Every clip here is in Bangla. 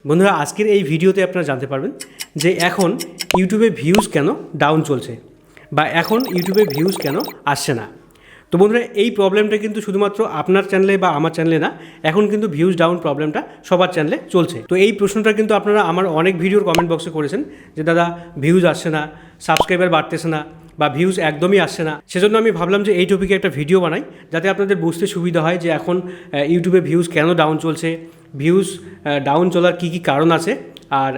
বন্ধুরা আজকের এই ভিডিওতে আপনারা জানতে পারবেন যে এখন ইউটিউবে ভিউজ কেন ডাউন চলছে বা এখন ইউটিউবে ভিউজ কেন আসছে না। তো বন্ধুরা এই প্রবলেমটা কিন্তু শুধুমাত্র আপনার চ্যানেলে বা আমার চ্যানেলে না, এখন কিন্তু ভিউজ ডাউন প্রবলেমটা সবার চ্যানেলে চলছে। তো এই প্রশ্নটা কিন্তু আপনারা আমার অনেক ভিডিওর কমেন্ট বক্সে করেছেন যে দাদা ভিউজ আসছে না, সাবস্ক্রাইবার বাড়তেছে না বা ভিউজ একদমই আসছে না। সেজন্য আমি ভাবলাম যে এই টপিকে একটা ভিডিও বানাই যাতে আপনাদের বুঝতে সুবিধা হয় যে এখন ইউটিউবে ভিউজ কেন ডাউন চলছে, ভিউজ ডাউন চলার কী কী কারণ আছে আর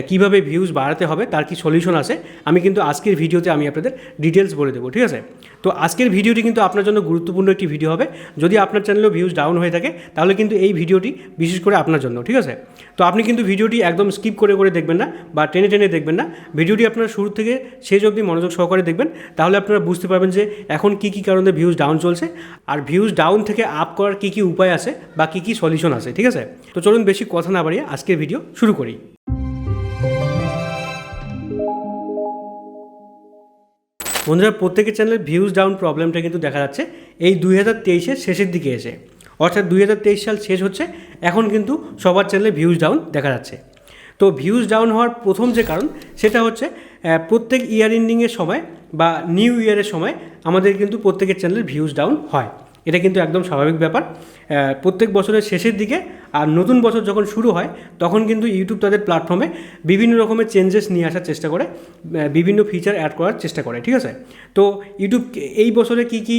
কিভাবে ভিউজ বাড়াতে হবে তার কি সলিউশন আছে। আমি কিন্তু আজকের ভিডিওতে আমি আপনাদের ডিটেলস বলে দেবো, ঠিক আছে। তো আজকের ভিডিওটি কিন্তু আপনার জন্য গুরুত্বপূর্ণ একটি ভিডিও হবে। যদি আপনার চ্যানেলেও ভিউজ ডাউন হয়ে থাকে তাহলে কিন্তু এই ভিডিওটি বিশেষ করে আপনার জন্য, ঠিক আছে। তো আপনি কিন্তু ভিডিওটি একদম স্কিপ করে দেখবেন না বা টেনে টেনে দেখবেন না, ভিডিওটি আপনারা শুরু থেকে শেষ অবধি মনোযোগ সহকারে দেখবেন। তাহলে আপনারা বুঝতে পারবেন যে এখন কী কী কারণে ভিউজ ডাউন চলছে আর ভিউজ ডাউন থেকে আপ করার কী কী উপায় আছে বা কী কী সলিউশন আছে, ঠিক আছে। তো চলুন বেশি কথা না বাড়িয়ে আজকের ভিডিও শুরু করি। বন্ধুরা প্রত্যেকের চ্যানেলের ভিউজ ডাউন প্রবলেমটা কিন্তু দেখা যাচ্ছে এই 2023-এর শেষের দিকে এসে, অর্থাৎ 2023 সাল শেষ হচ্ছে, এখন কিন্তু সবার চ্যানেলে ভিউজ ডাউন দেখা যাচ্ছে। তো ভিউজ ডাউন হওয়ার প্রথম যে কারণ সেটা হচ্ছে প্রত্যেক ইয়ার এন্ডিংয়ের সময় বা নিউ ইয়ারের সময় আমাদের কিন্তু প্রত্যেকের চ্যানেলের ভিউজ ডাউন হয়। এটা কিন্তু একদম স্বাভাবিক ব্যাপার। প্রত্যেক বছরের শেষের দিকে আর নতুন বছর যখন শুরু হয় তখন কিন্তু ইউটিউব তাদের প্ল্যাটফর্মে বিভিন্ন রকমের চেঞ্জেস নিয়ে আসার চেষ্টা করে, বিভিন্ন ফিচার অ্যাড করার চেষ্টা করে, ঠিক আছে। তো ইউটিউব এই বছরে কি কি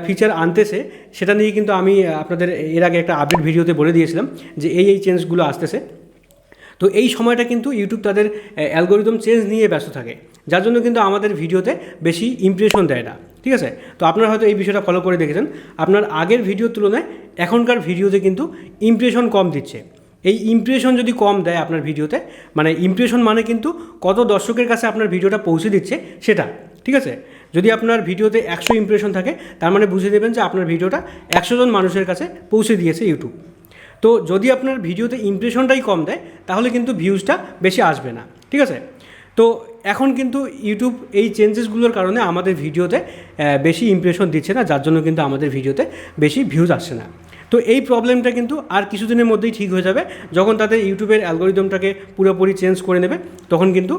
ফিচার আনতেছে সেটা নিয়ে কিন্তু আমি আপনাদের এর আগে একটা আপডেট ভিডিওতে বলে দিয়েছিলাম যে এই চেঞ্জগুলো আসতেছে। তো এই সময়টা কিন্তু ইউটিউব তাদের অ্যালগোরিদম চেঞ্জ নিয়ে ব্যস্ত থাকে, যার জন্য কিন্তু আমাদের ভিডিওতে বেশি ইমপ্রেশন দেয় না, ঠিক আছে। তো আপনারা হয়তো এই বিষয়টা ফলো করে দেখেছেন, আপনার আগের ভিডিওর তুলনায় এখনকার ভিডিওতে কিন্তু ইমপ্রেশন কম দিচ্ছে। এই ইমপ্রেশন যদি কম দেয় আপনার ভিডিওতে, মানে ইমপ্রেশন মানে কিন্তু কত দর্শকের কাছে আপনার ভিডিওটা পৌঁছে দিচ্ছে সেটা, ঠিক আছে। যদি আপনার ভিডিওতে 100 ইমপ্রেশন থাকে তার মানে বুঝে দেবেন যে আপনার ভিডিওটা 100 জন মানুষের কাছে পৌঁছে দিয়েছে ইউটিউব। তো যদি আপনার ভিডিওতে ইমপ্রেশনটাই কম দেয় তাহলে কিন্তু ভিউজটা বেশি আসবে না, ঠিক আছে। তো এখন কিন্তু ইউটিউব এই চেঞ্জেসগুলোর কারণে আমাদের ভিডিওতে বেশি ইমপ্রেশন দিচ্ছে না, যার জন্য কিন্তু আমাদের ভিডিওতে বেশি ভিউজ আসছে না। তো এই প্রবলেমটা কিন্তু আর কিছুদিনের মধ্যেই ঠিক হয়ে যাবে, যখন তাদের ইউটিউবের অ্যালগোরিদমটাকে পুরোপুরি চেঞ্জ করে নেবে তখন কিন্তু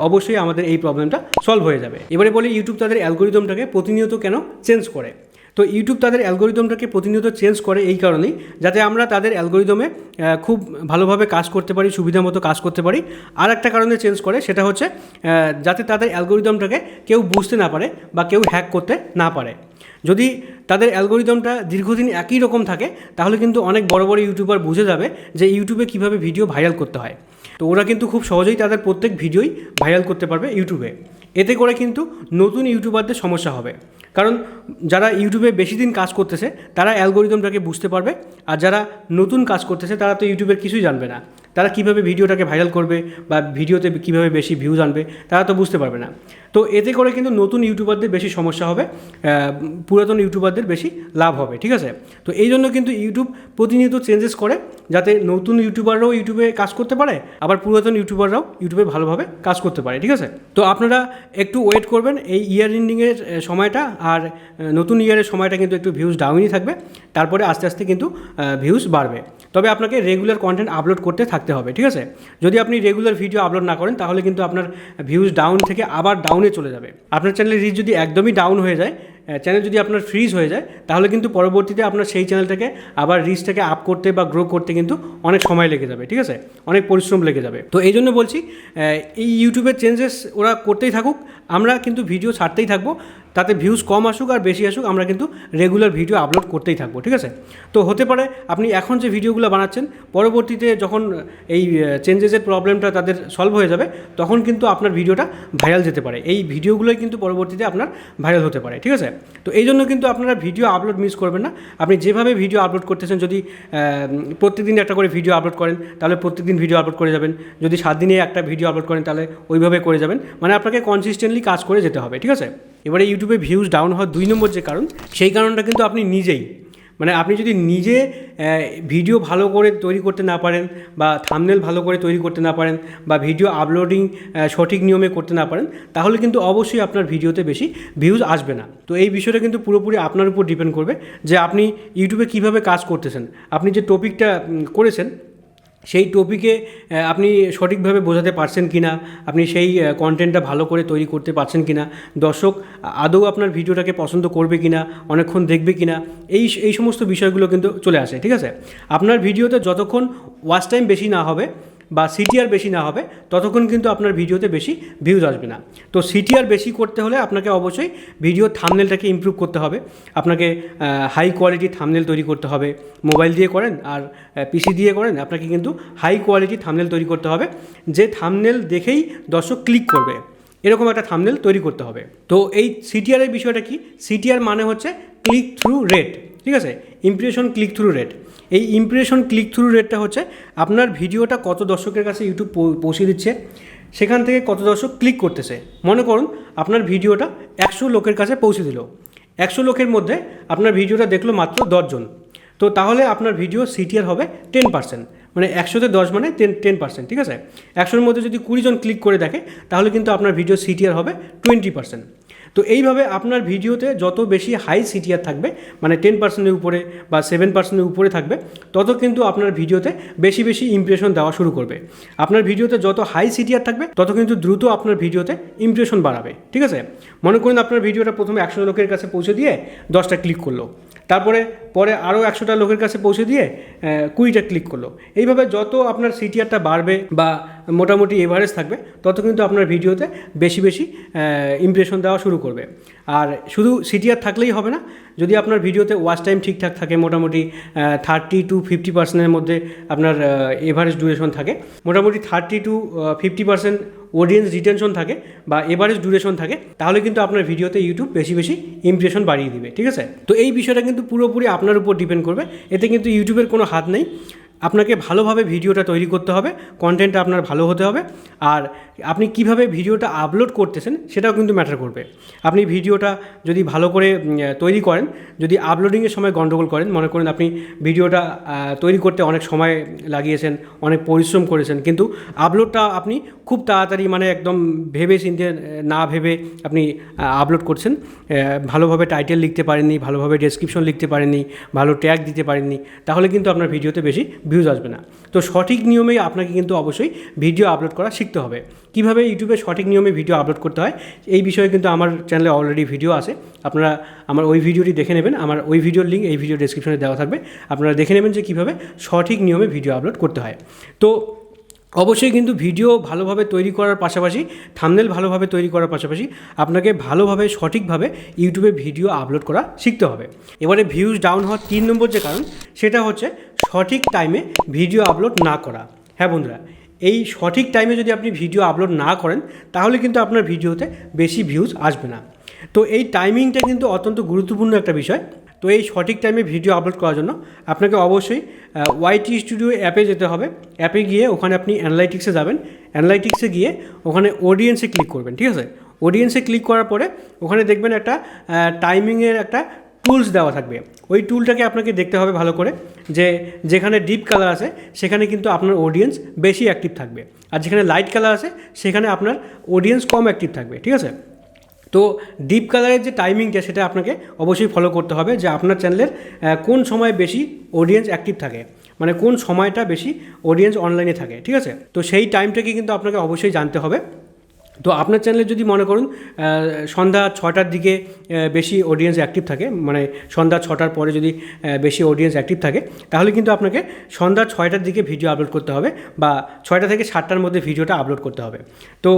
অবশ্যই আমাদের এই প্রবলেমটা সলভ হয়ে যাবে। এবারে বলি ইউটিউব তাদের অ্যালগোরিদমটাকে প্রতিনিয়ত কেন চেঞ্জ করে। তো ইউটিউব তাদের অ্যালগোরিদমটাকে প্রতিনিয়ত চেঞ্জ করে এই কারণেই যাতে আমরা তাদের অ্যালগোরিদমে খুব ভালোভাবে কাজ করতে পারি, সুবিধা মতো কাজ করতে পারি। আর একটা কারণে চেঞ্জ করে সেটা হচ্ছে যাতে তাদের অ্যালগোরিদমটাকে কেউ বুঝতে না পারে বা কেউ হ্যাক করতে না পারে। যদি তাদের অ্যালগোরিদমটা দীর্ঘদিন একই রকম থাকে তাহলে কিন্তু অনেক বড় বড় ইউটিউবার বুঝে যাবে যে ইউটিউবে কীভাবে ভিডিও ভাইরাল করতে হয়। তো ওরা কিন্তু খুব সহজেই তাদের প্রত্যেক ভিডিওই ভাইরাল করতে পারবে ইউটিউবে। এতে করে কিন্তু নতুন ইউটিউবারদের সমস্যা হবে, কারণ যারা ইউটিউবে বেশি দিন কাজ করতেছে তারা অ্যালগোরিদমটাকে বুঝতে পারবে, আর যারা নতুন কাজ করতেছে তারা তো ইউটিউবের কিছুই জানবে না। তারা কীভাবে ভিডিওটাকে ভাইরাল করবে বা ভিডিওতে কীভাবে বেশি ভিউজ আনবে তারা তো বুঝতে পারবে না। তো এতে করে কিন্তু নতুন ইউটিউবারদের বেশি সমস্যা হবে, পুরাতন ইউটিউবারদের বেশি লাভ হবে, ঠিক আছে। তো এই জন্য কিন্তু ইউটিউব প্রতিনিয়ত চেঞ্জেস করে যাতে নতুন ইউটিউবাররাও ইউটিউবে কাজ করতে পারে, আবার পুরাতন ইউটিউবাররাও ইউটিউবে ভালোভাবে কাজ করতে পারে, ঠিক আছে। তো আপনারা একটু ওয়েট করবেন, এই ইয়ার এন্ডিংয়ের সময়টা আর নতুন ইয়ারের সময়টা কিন্তু একটু ভিউজ ডাউনই থাকবে, তারপরে আস্তে আস্তে কিন্তু ভিউজ বাড়বে। তবে আপনাকে রেগুলার কন্টেন্ট আপলোড করতে থাকতে হবে, ঠিক আছে। যদি আপনি রেগুলার ভিডিও আপলোড না করেন তাহলে কিন্তু আপনার ভিউজ ডাউন থেকে আবার ডাউনে চলে যাবে। আপনার চ্যানেলের রিচ যদি একদমই ডাউন হয়ে যায়, চ্যানেল যদি আপনার ফ্রিজ হয়ে যায়, তাহলে কিন্তু পরবর্তীতে আপনার সেই চ্যানেলটাকে আবার রিচটাকে আপ করতে বা গ্রো করতে কিন্তু অনেক সময় লেগে যাবে, ঠিক আছে, অনেক পরিশ্রম লেগে যাবে। তো এই জন্য বলছি এই ইউটিউবের চেঞ্জেস ওরা করতেই থাকুক, আমরা কিন্তু ভিডিও ছাড়তেই থাকবো, তাতে ভিউজ কম আসুক আর বেশি আসুক আমরা কিন্তু রেগুলার ভিডিও আপলোড করতেই থাকবো, ঠিক আছে। তো হতে পারে আপনি এখন যে ভিডিওগুলো বানাচ্ছেন পরবর্তীতে যখন এই চেঞ্জেসের প্রবলেমটা তাদের সলভ হয়ে যাবে তখন কিন্তু আপনার ভিডিওটা ভাইরাল যেতে পারে, এই ভিডিওগুলোই কিন্তু পরবর্তীতে আপনার ভাইরাল হতে পারে, ঠিক আছে। তো এই জন্য কিন্তু আপনারা ভিডিও আপলোড মিস করবেন না। আপনি যেভাবে ভিডিও আপলোড করতেছেন, যদি প্রত্যেকদিন একটা করে ভিডিও আপলোড করেন তাহলে প্রত্যেকদিন ভিডিও আপলোড করে যাবেন, যদি 7 দিনে একটা ভিডিও আপলোড করেন তাহলে ওইভাবে করে যাবেন, মানে আপনাকে কনসিস্টেন্টলি কাজ করে যেতে হবে, ঠিক আছে। এবারে ইউটিউবে ভিউজ ডাউন হওয়ার 2 নম্বর যে কারণ, সেই কারণটা কিন্তু আপনি নিজেই, মানে আপনি যদি নিজে ভিডিও ভালো করে তৈরি করতে না পারেন বা থাম্বনেল ভালো করে তৈরি করতে না পারেন বা ভিডিও আপলোডিং সঠিক নিয়মে করতে না পারেন তাহলে কিন্তু অবশ্যই আপনার ভিডিওতে বেশি ভিউজ আসবে না। তো এই বিষয়টা কিন্তু পুরোপুরি আপনার উপর ডিপেন্ড করবে যে আপনি ইউটিউবে কীভাবে কাজ করতেছেন। আপনি যে টপিকটা করেছেন সেই টপিকে আপনি সঠিকভাবে বোঝাতে পারছেন কি না, আপনি সেই কন্টেন্টটা ভালো করে তৈরি করতে পারছেন কি না, দর্শক আদৌ আপনার ভিডিওটাকে পছন্দ করবে কি না, অনেকক্ষণ দেখবে কি না, এই সমস্ত বিষয়গুলো কিন্তু চলে আসে। ঠিক আছে, আপনার ভিডিওতে যতক্ষণ ওয়াচ টাইম বেশি না হবে বা সিটিআর বেশি না হবে ততক্ষণ কিন্তু আপনার ভিডিওতে বেশি ভিউজ আসবে না। তো সিটিআর বেশি করতে হলে আপনাকে অবশ্যই ভিডিও থাম্বনেলটাকে ইমপ্রুভ করতে হবে, আপনাকে হাই কোয়ালিটি থাম্বনেল তৈরি করতে হবে। মোবাইল দিয়ে করেন আর পিসি দিয়ে করেন, আপনাকে কিন্তু হাই কোয়ালিটি থাম্বনেল তৈরি করতে হবে, যে থাম্বনেল দেখেই দর্শক ক্লিক করবে, এরকম একটা থাম্বনেল তৈরি করতে হবে। তো এই সিটিআরের বিষয়টা কি, সিটিআর মানে হচ্ছে ক্লিক থ্রু রেট। ঠিক আছে, ইমপ্রেশন ক্লিক থ্রু রেট। এই ইমপ্রেশন ক্লিক থ্রু রেটটা হচ্ছে আপনার ভিডিওটা কত দর্শকের কাছে ইউটিউব পৌঁছে দিচ্ছে, সেখান থেকে কত দর্শক ক্লিক করতেছে। মনে করুন আপনার ভিডিওটা 100 লোকের কাছে পৌঁছে দিল, 100 লোকের মধ্যে আপনার ভিডিওটা দেখলো মাত্র 10 জন, তো তাহলে আপনার ভিডিও সিটিআর হবে 10%, মানে 100তে 10 মানে 10%। ঠিক আছে, 100-র মধ্যে যদি 20 জন ক্লিক করে দেখে তাহলে কিন্তু আপনার ভিডিও সিটিআর হবে 20%। তো এইভাবে আপনার ভিডিওতে যত বেশি হাই সিটিআর থাকবে, মানে 10%-এর উপরে বা 7%-এর উপরে থাকবে, তত কিন্তু আপনার ভিডিওতে বেশি বেশি ইমপ্রেশন দেওয়া শুরু করবে। আপনার ভিডিওতে যত হাই সিটিআর থাকবে তত কিন্তু দ্রুত আপনার ভিডিওতে ইমপ্রেশন বাড়াবে। ঠিক আছে, মনে করুন আপনার ভিডিওটা প্রথমে 100 লোকের কাছে পৌঁছে দিয়ে 10টা ক্লিক করলো, তারপরে আরও 100টা লোকের কাছে পৌঁছে দিয়ে 20টা ক্লিক করলো। এইভাবে যত আপনার সিটিআরটা বাড়বে বা মোটামুটি এভারেজ থাকবে তত কিন্তু আপনার ভিডিওতে বেশি বেশি ইমপ্রেশন দেওয়া শুরু করবে। আর শুধু সিটিআর থাকলেই হবে না, যদি আপনার ভিডিওতে ওয়াচ টাইম ঠিকঠাক থাকে, মোটামুটি 30 to 50%-এর মধ্যে আপনার এভারেজ ডিউরেশন থাকে, মোটামুটি 30 to 50% অডিয়েন্স রিটেনশন থাকে বা এভারেজ ডিউরেশন থাকে, তাহলে কিন্তু আপনার ভিডিওতে ইউটিউব বেশি বেশি ইমপ্রেশন বাড়িয়ে দিবে। ঠিক আছে, তো এই বিষয়টা কিন্তু পুরোপুরি আপনার উপর ডিপেন্ড করবে, এতে কিন্তু ইউটিউবের কোনো হাত নেই। আপনাকে ভালোভাবে ভিডিওটা তৈরি করতে হবে, কন্টেন্টটা আপনার ভালো হতে হবে, আর আপনি কিভাবে ভিডিওটা আপলোড করতেছেন সেটাও কিন্তু ম্যাটার করবে। আপনি ভিডিওটা যদি ভালো করে তৈরি করেন, যদি আপলোডিংয়ের সময় গন্ডগোল করেন, মনে করেন আপনি ভিডিওটা তৈরি করতে অনেক সময় লাগিয়েছেন, অনেক পরিশ্রম করেছেন, কিন্তু আপলোডটা আপনি খুব তাড়াতাড়ি, মানে একদম ভেবে চিন্তে না ভেবে আপনি আপলোড করছেন, ভালোভাবে টাইটেল লিখতে পারেননি, ভালোভাবে ডেসক্রিপশন লিখতে পারেননি, ভালো ট্যাগ দিতে পারেননি, তাহলে কিন্তু আপনার ভিডিওতে বেশি ভিউজ আসবে না। তো সঠিক নিয়মেই আপনাকে কিন্তু অবশ্যই ভিডিও আপলোড করা শিখতে হবে। কীভাবে ইউটিউবে সঠিক নিয়মে ভিডিও আপলোড করতে হয় এই বিষয়ে কিন্তু আমার চ্যানেলে অলরেডি ভিডিও আছে, আপনারা আমার ওই ভিডিওটি দেখে নেবেন। আমার ওই ভিডিওর লিঙ্ক এই ভিডিও ডেসক্রিপশনে দেওয়া থাকবে, আপনারা দেখে নেবেন যে কীভাবে সঠিক নিয়মে ভিডিও আপলোড করতে হয়। তো অবশ্যই কিন্তু ভিডিও ভালোভাবে তৈরি করার পাশাপাশি, থাম্বনেল ভালোভাবে তৈরি করার পাশাপাশি আপনাকে ভালোভাবে সঠিকভাবে ইউটিউবে ভিডিও আপলোড করা শিখতে হবে। এবারে ভিউজ ডাউন হওয়ার 3 নম্বর যে কারণ, সেটা হচ্ছে সঠিক টাইমে ভিডিও আপলোড না করা। হ্যাঁ বন্ধুরা, এই সঠিক টাইমে যদি আপনি ভিডিও আপলোড না করেন তাহলে কিন্তু আপনার ভিডিওতে বেশি ভিউজ আসবে না। তো এই টাইমিংটা কিন্তু অত্যন্ত গুরুত্বপূর্ণ একটা বিষয়। তো এই সঠিক টাইমে ভিডিও আপলোড করার জন্য আপনাকে অবশ্যই ওয়াইটি স্টুডিও অ্যাপে যেতে হবে। অ্যাপে গিয়ে ওখানে আপনি অ্যানালাইটিক্সে যাবেন, অ্যানালাইটিক্সে গিয়ে ওখানে অডিয়েন্সে ক্লিক করবেন। ঠিক আছে, অডিয়েন্সে ক্লিক করার পরে ওখানে দেখবেন একটা টাইমিংয়ের একটা টুলস দেওয়া থাকবে। ওই টুলটাকে আপনাকে দেখতে হবে ভালো করে, যে যেখানে ডিপ কালার আছে সেখানে কিন্তু আপনার অডিয়েন্স বেশি অ্যাক্টিভ থাকবে, আর যেখানে লাইট কালার আছে সেখানে আপনার অডিয়েন্স কম অ্যাক্টিভ থাকবে। ঠিক আছে, তো ডিপ কালারের যে টাইমিংটা সেটা আপনাকে অবশ্যই ফলো করতে হবে, যে আপনার চ্যানেলের কোন সময় বেশি অডিয়েন্স অ্যাক্টিভ থাকে, মানে কোন সময়টা বেশি অডিয়েন্স অনলাইনে থাকে। ঠিক আছে, তো সেই টাইমটাকে কিন্তু আপনাকে অবশ্যই জানতে হবে। তো আপনার চ্যানেলে যদি মনে করুন সন্ধ্যা 6টার দিকে বেশি অডিয়েন্স অ্যাক্টিভ থাকে, মানে সন্ধ্যা 6টার পরে যদি বেশি অডিয়েন্স অ্যাক্টিভ থাকে, তাহলে কিন্তু আপনাকে সন্ধ্যা 6টার দিকে ভিডিও আপলোড করতে হবে, বা 6টা থেকে 7টার মধ্যে ভিডিওটা আপলোড করতে হবে। তো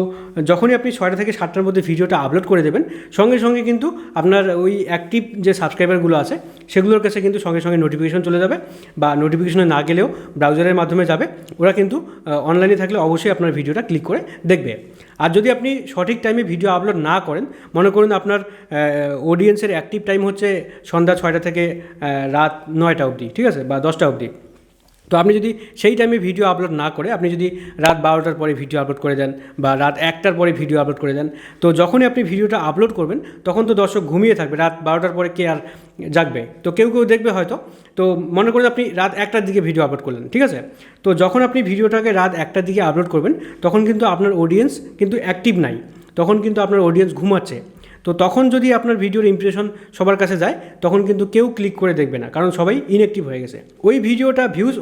যখনই আপনি 6টা থেকে 7টার মধ্যে ভিডিওটা আপলোড করে দেবেন, সঙ্গে সঙ্গে কিন্তু আপনার ওই অ্যাক্টিভ যে সাবস্ক্রাইবারগুলো আছে সেগুলোর কাছে কিন্তু সঙ্গে সঙ্গে নোটিফিকেশন চলে যাবে, বা নোটিফিকেশনে না গেলেও ব্রাউজারের মাধ্যমে যাবে, ওরা কিন্তু অনলাইনে থাকলে অবশ্যই আপনার ভিডিওটা ক্লিক করে দেখবে। আর যদি আপনি সঠিক টাইমে ভিডিও আপলোড না করেন, মনে করুন আপনার অডিয়েন্সের অ্যাক্টিভ টাইম হচ্ছে সন্ধ্যা 6টা থেকে রাত 9টা অবধি, ঠিক আছে, বা 10টা অবধি, তো আপনি যদি সেই টাইমে ভিডিও আপলোড না করে আপনি যদি রাত 12টার পরে ভিডিও আপলোড করে দেন বা রাত 1টার পরে ভিডিও আপলোড করে দেন, তো যখনই আপনি ভিডিওটা আপলোড করবেন তখন তো দর্শক ঘুমিয়ে থাকবে, রাত 12টার পরে কে আর জাগবে, তো কেউ দেখবে হয়তো। তো মনে করুন আপনি রাত 1টার দিকে ভিডিও আপলোড করলেন, ঠিক আছে, তো যখন আপনি ভিডিওটাকে রাত 1টার দিকে আপলোড করবেন তখন কিন্তু আপনার অডিয়েন্স কিন্তু অ্যাক্টিভ নাই, তখন কিন্তু আপনার অডিয়েন্স ঘুমাচ্ছে। তো তখন যদি আপনার ভিডিওর ইমপ্রেশন সবার কাছে যায় তখন কিন্তু কেউ ক্লিক করে দেখবে না, কারণ সবাই ইনঅ্যাক্টিভ হয়ে গেছে। ওই ভিডিওটা ভিউজ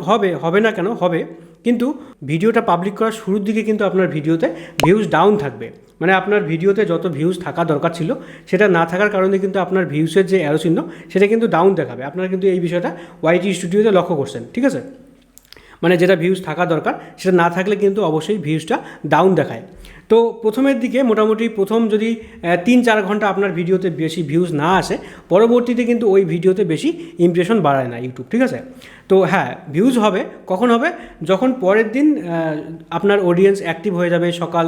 হবে না কেন, হবে, কিন্তু ভিডিওটা পাবলিক করার শুরুর দিকে কিন্তু আপনার ভিডিওতে ভিউজ ডাউন থাকবে। মানে আপনার ভিডিওতে যত ভিউজ থাকা দরকার ছিল সেটা না থাকার কারণে কিন্তু আপনার ভিউসের যে অ্যারো চিহ্ন সেটা কিন্তু ডাউন দেখাবে। আপনারা কিন্তু এই বিষয়টা ওয়াইটি স্টুডিওতে লক্ষ্য করছেন, ঠিক আছে? মানে যেটা ভিউজ থাকা দরকার সেটা না থাকলে কিন্তু অবশ্যই ভিউজটা ডাউন দেখায়। তো প্রথমের দিকে মোটামুটি প্রথম যদি 3-4 ঘন্টা আপনার ভিডিওতে বেশি ভিউজ না আসে, পরবর্তীতে কিন্তু ওই ভিডিওতে বেশি ইমপ্রেশন বাড়ায় না ইউটিউব, ঠিক আছে? তো হ্যাঁ, ভিউজ হবে কখন হবে, যখন পরের দিন আপনার অডিয়েন্স অ্যাক্টিভ হয়ে যাবে, সকাল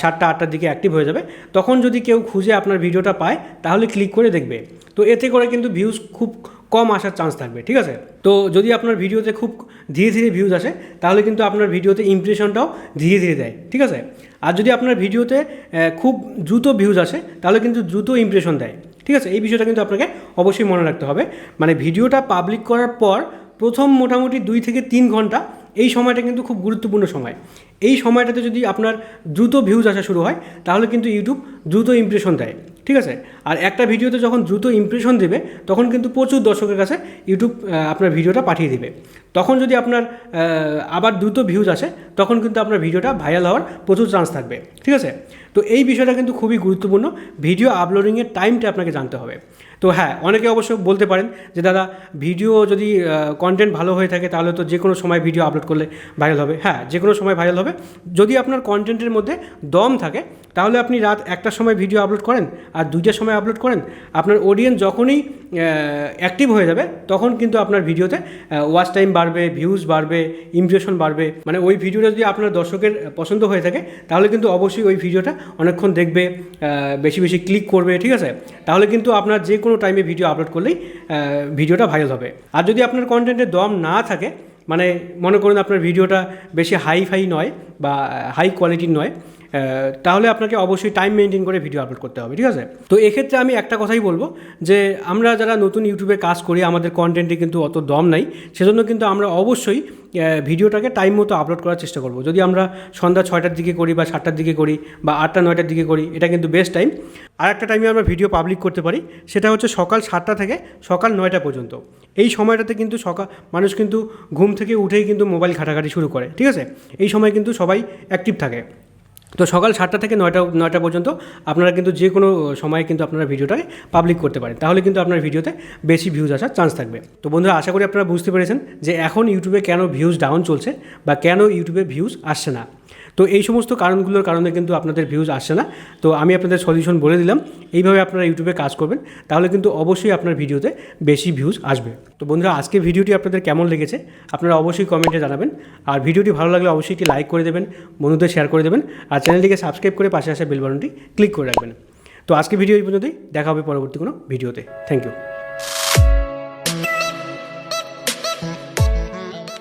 7টা-8টার দিকে অ্যাক্টিভ হয়ে যাবে, তখন যদি কেউ খুঁজে আপনার ভিডিওটা পায় তাহলে ক্লিক করে দেখবে। তো এতে করে কিন্তু ভিউজ খুব কম আসার চান্স থাকবে, ঠিক আছে? তো যদি আপনার ভিডিওতে খুব ধীরে ধীরে ভিউজ আসে তাহলে কিন্তু আপনার ভিডিওতে ইমপ্রেশনটাও ধীরে ধীরে দেয়, ঠিক আছে? আর যদি আপনার ভিডিওতে খুব দ্রুত ভিউজ আসে তাহলে কিন্তু দ্রুত ইমপ্রেশন দেয়, ঠিক আছে? এই বিষয়টা কিন্তু আপনাকে অবশ্যই মনে রাখতে হবে। মানে ভিডিওটা পাবলিক করার পর প্রথম মোটামুটি 2 থেকে 3 ঘন্টা এই সময়টা কিন্তু খুব গুরুত্বপূর্ণ সময়। এই সময়টাতে যদি আপনার দ্রুত ভিউজ আসা শুরু হয় তাহলে কিন্তু ইউটিউব দ্রুত ইমপ্রেশন দেয়, ঠিক আছে? আর একটা ভিডিওতে যখন দ্রুত ইমপ্রেশন দেবে তখন কিন্তু প্রচুর দর্শকের কাছে ইউটিউব আপনার ভিডিওটা পাঠিয়ে দেবে। তখন যদি আপনার আবার দ্রুত ভিউজ আসে তখন কিন্তু আপনার ভিডিওটা ভাইরাল হওয়ার প্রচুর চান্স থাকবে, ঠিক আছে? তো এই বিষয়টা কিন্তু খুবই গুরুত্বপূর্ণ। ভিডিও আপলোডিংয়ের টাইমটা আপনাকে জানতে হবে। তো হ্যাঁ, অনেকে অবশ্য বলতে পারেন যে দাদা ভিডিও যদি কন্টেন্ট ভালো হয়ে থাকে তাহলে তো যে কোনো সময় ভিডিও আপলোড করলে ভাইরাল হবে। হ্যাঁ, যে কোনো সময় ভাইরাল হবে যদি আপনার কন্টেন্টের মধ্যে দম থাকে। তাহলে আপনি রাত 1টার সময় ভিডিও আপলোড করেন আর 2টার সময় আপলোড করেন, আপনার অডিয়েন্স যখনই অ্যাক্টিভ হয়ে যাবে তখন কিন্তু আপনার ভিডিওতে ওয়াচ টাইম বাড়বে, ভিউজ বাড়বে, ইমপ্রেশন বাড়বে। মানে ওই ভিডিওটা যদি আপনার দর্শকের পছন্দ হয়ে থাকে তাহলে কিন্তু অবশ্যই ওই ভিডিওটা অনেকক্ষণ দেখবে, বেশি বেশি ক্লিক করবে, ঠিক আছে? তাহলে কিন্তু আপনার যে কোনো টাইমে ভিডিও আপলোড করলেই ভিডিওটা ভাইরাল হবে। আর যদি আপনার কন্টেন্টের দম না থাকে, মানে মনে করুন আপনার ভিডিওটা বেশি হাই নয় বা হাই কোয়ালিটির নয়, তাহলে আপনাকে অবশ্যই টাইম মেনটেন করে ভিডিও আপলোড করতে হবে, ঠিক আছে? তো এক্ষেত্রে আমি একটা কথাই বলবো যে আমরা যারা নতুন ইউটিউবে কাজ করি আমাদের কন্টেন্টে কিন্তু অত দম নাই, সেজন্য কিন্তু আমরা অবশ্যই ভিডিওটাকে টাইম মতো আপলোড করার চেষ্টা করব। যদি আমরা সন্ধ্যা 6টার দিকে করি বা 7টার দিকে করি বা 8টা-9টার দিকে করি, এটা কিন্তু বেস্ট টাইম। আর একটা টাইমে আমরা ভিডিও পাবলিক করতে পারি, সেটা হচ্ছে সকাল 7টা থেকে সকাল 9টা পর্যন্ত। এই সময়টাতে কিন্তু মানুষ কিন্তু ঘুম থেকে উঠেই কিন্তু মোবাইল ঘাটাঘাটি শুরু করে, ঠিক আছে? এই সময় কিন্তু সবাই অ্যাক্টিভ থাকে। তো সকাল 7টা থেকে 9টা পর্যন্ত আপনারা কিন্তু যে কোনো সময়ে কিন্তু আপনারা ভিডিওটাকে পাবলিক করতে পারেন, তাহলে কিন্তু আপনার ভিডিওতে বেশি ভিউজ আসার চান্স থাকবে। তো বন্ধুরা, আশা করি আপনারা বুঝতে পেরেছেন যে এখন ইউটিউবে কেন ভিউজ ডাউন চলছে বা কেন ইউটিউবে ভিউজ আসছে না। তো এই সমস্ত কারণগুলোর কারণে কিন্তু আপনাদের ভিউজ আসছে না। তো আমি আপনাদের সলিউশন বলে দিলাম, এইভাবে আপনারা ইউটিউবে কাজ করবেন তাহলে কিন্তু অবশ্যই আপনার ভিডিওতে বেশি ভিউজ আসবে। তো বন্ধুরা, আজকে ভিডিওটি আপনাদের কেমন লেগেছে আপনারা অবশ্যই কমেন্টে জানাবেন। আর ভিডিওটি ভালো লাগলে অবশ্যই একটি লাইক করে দেবেন, বন্ধুদের শেয়ার করে দেবেন, আর চ্যানেলটিকে সাবস্ক্রাইব করে পাশে আসা বেল বাটনটি ক্লিক করে রাখবেন। তো আজকে ভিডিও এই পর্যন্তই, দেখা হবে পরবর্তী কোনো ভিডিওতে। Thank you.